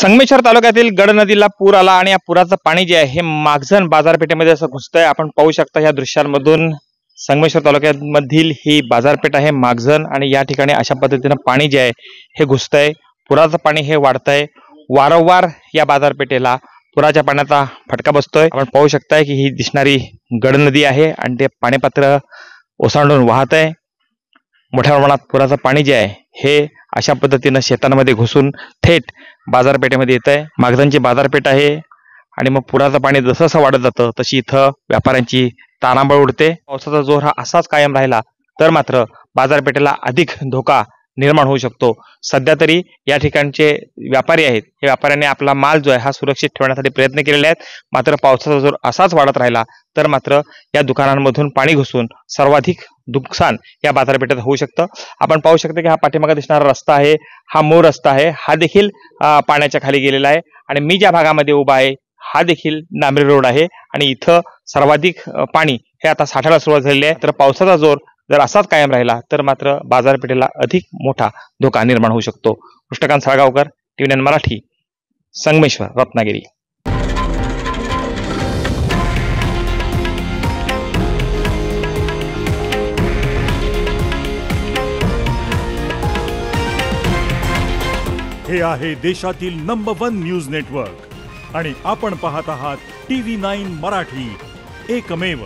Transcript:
संगमेश्वर तालुक्यातील गड नदीला पूर आला आणि या पुराचं पाणी जे आहे हे मागझण बाजारपेठेमध्ये असं घुसतंय। आपण पाहू शकता या दृश्यांमधून संगमेश्वर तालुक्यामधील ही बाजारपेठ आहे मागझण आणि या ठिकाणी अशा पद्धतीने पाणी जे आहे हे घुसतंय। पुराचं पाणी हे वाढतंय। वारंवार या बाजारपेठेला पुराच्या पाण्याचा फटका बसतोय। आपण पाहू शकता की ही दिसणारी गड नदी आहे आणि ते पाणीपात्र ओसांडून वाहत आहे। मोठ्या प्रमाणात पुराचं पाणी जे आहे हे अशा पद्धतीने शेतांमध्ये घुसून थेट बाजारपेठेमध्ये येत आहे। मागझणची बाजारपेठ आहे आणि मग पुराचं पाणी जसं वाढत जातं तशी इथं व्यापाऱ्यांची तारांबळ उडते। पावसाचा जोर हा असाच कायम राहिला तर मात्र बाजारपेठेला अधिक धोका निर्माण होऊ शकतो। सध्या तरी या ठिकाणचे व्यापारी आहेत हे व्यापाऱ्यांनी आपला माल जो आहे हा सुरक्षित ठेवण्यासाठी प्रयत्न केलेले आहेत। मात्र पावसाचा जोर असाच वाढत राहिला तर मात्र या दुकानांमधून पाणी घुसून सर्वाधिक नुकसान या बाजारपेठेत होऊ शकतं। आपण पाहू शकता की हा पाठीमागे दिसणारा रस्ता आहे हा मूळ रस्ता आहे, हा देखील पाण्याच्या खाली गेलेला आहे आणि मी ज्या भागामध्ये उभा आहे हा देखील डांबरी रोड आहे आणि इथं सर्वाधिक पाणी हे आता साठायला सुरुवात झालेली आहे। तर पावसाचा जोर जर असाच कायम राहिला तर मात्र बाजारपेठेला अधिक मोठा धोका निर्माण होऊ शकतो। कृष्णकांत साळगावकर, TV9 मराठी, संगमेश्वर, रत्नागिरी। हे आहे देशातील नंबर 1 न्यूज नेटवर्क आणि आपण पाहत आहात TV9 मराठी, एकमेव।